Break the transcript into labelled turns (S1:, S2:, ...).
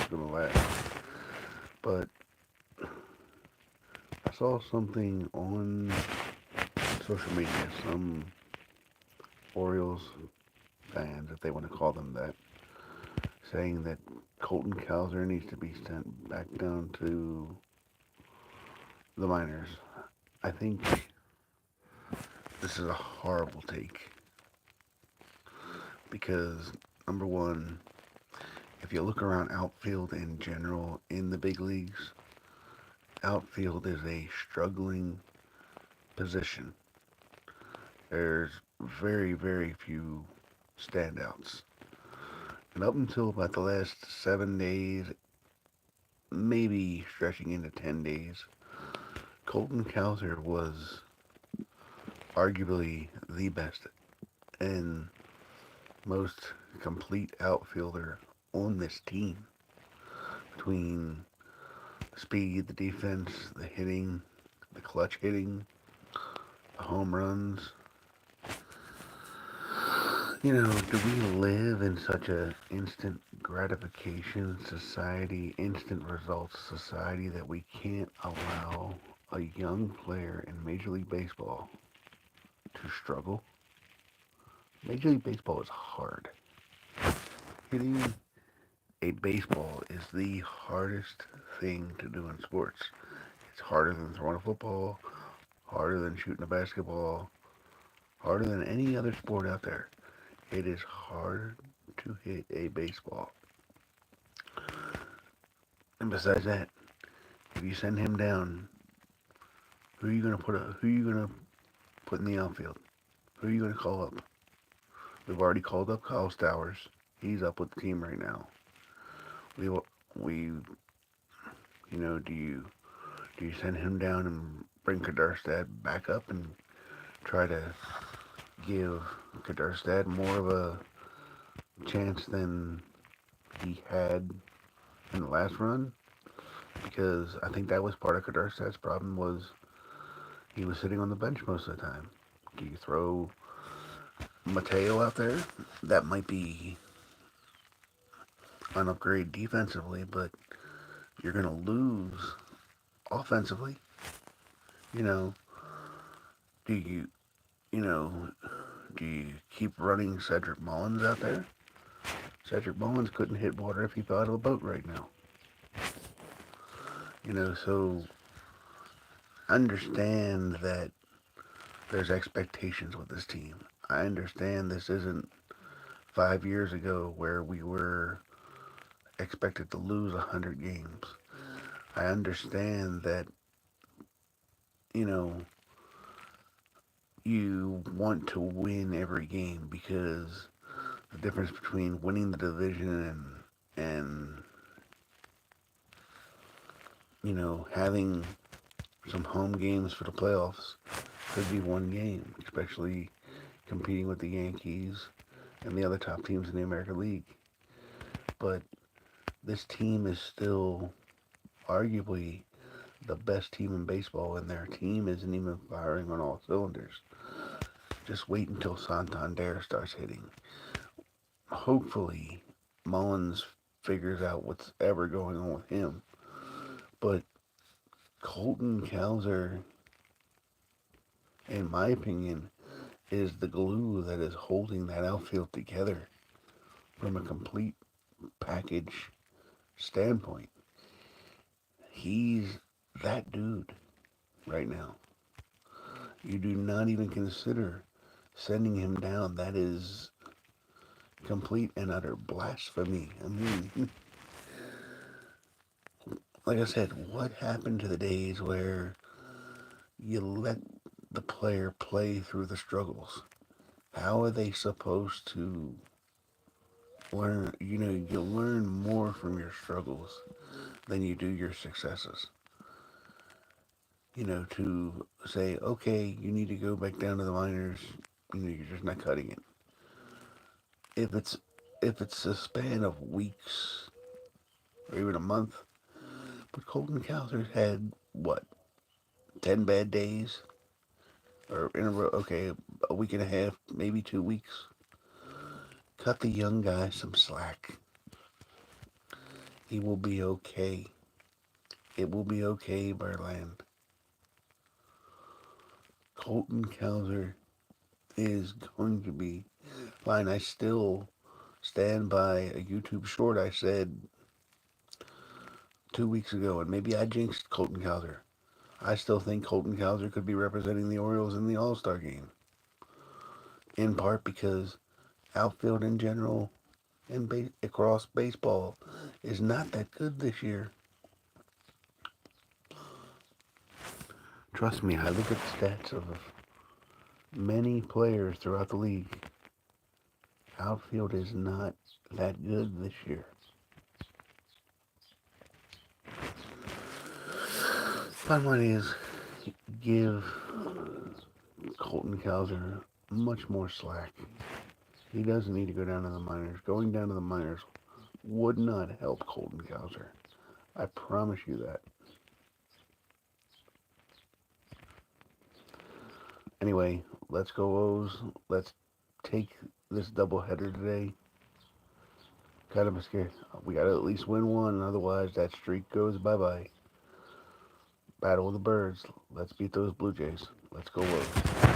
S1: going to last. But I saw something on social media, some Orioles fans, if they want to call them that, saying that Colton Cowser needs to be sent back down to the minors. I think this is a horrible take because, number one, if you look around outfield in general in the big leagues, outfield is a struggling position. There's very, very few standouts. And up until about the last 7 days, maybe stretching into 10 days, Colton Cowser was arguably the best and most complete outfielder on this team. Between the speed, the defense, the hitting, the clutch hitting, the home runs. Do we live in such a instant gratification society, instant results society that we can't allow a young player in Major League Baseball to struggle? Major League Baseball is hard. Hitting a baseball is the hardest thing to do in sports. It's harder than throwing a football, harder than shooting a basketball, harder than any other sport out there. It is hard to hit a baseball. And besides that, if you send him down, who are you gonna put in the outfield? Who are you gonna call up? We've already called up Kyle Stowers. He's up with the team right now. We we do you send him down and bring Kadarstad back up and try to give Kadarstad more of a chance than he had in the last run? Because I think that was part of Kadarstad's problem was he was sitting on the bench most of the time. Do you throw Mateo out there? That might be an upgrade defensively, but you're going to lose offensively. You know, do you, you know, do you keep running Cedric Mullins out there? Cedric Mullins couldn't hit water if he fell out of a boat right now. So understand that there's expectations with this team. I understand this isn't 5 years ago where we were expected to lose 100 games. I understand that, you know, you want to win every game because the difference between winning the division and having some home games for the playoffs could be one game, especially competing with the Yankees and the other top teams in the American League. But this team is still arguably the best team in baseball, and their team isn't even firing on all cylinders. Just wait until Santander starts hitting. Hopefully, Mullins figures out what's ever going on with him. But Colton Cowser, in my opinion, is the glue that is holding that outfield together from a complete package standpoint. He's that dude right now. You do not even consider sending him down. That is complete and utter blasphemy. I mean, like I said, what happened to the days where you let the player play through the struggles? How are they supposed to learn? You learn more from your struggles than you do your successes. To say, okay, you need to go back down to the minors, you're just not cutting it. If it's if it's a span of weeks or even a month, but Colton Cowser's had what, 10 bad days or in a row? Okay, a week and a half, maybe 2 weeks. Cut the young guy some slack. He will be okay. It will be okay, Berland. Colton Cowser is going to be fine. I still stand by a YouTube short I said 2 weeks ago, and maybe I jinxed Colton Cowser. I still think Colton Cowser could be representing the Orioles in the All-Star game. In part because outfield in general and across baseball is not that good this year. Trust me, I look at the stats of many players throughout the league. Outfield is not that good this year. Bottom line is, give Colton Cowser much more slack. He doesn't need to go down to the minors. Going down to the minors would not help Colton Cowser. I promise you that. Anyway, let's go O's. Let's take this doubleheader today. Kind of scary. We got to at least win one, otherwise that streak goes bye-bye. Battle of the Birds. Let's beat those Blue Jays. Let's go O's.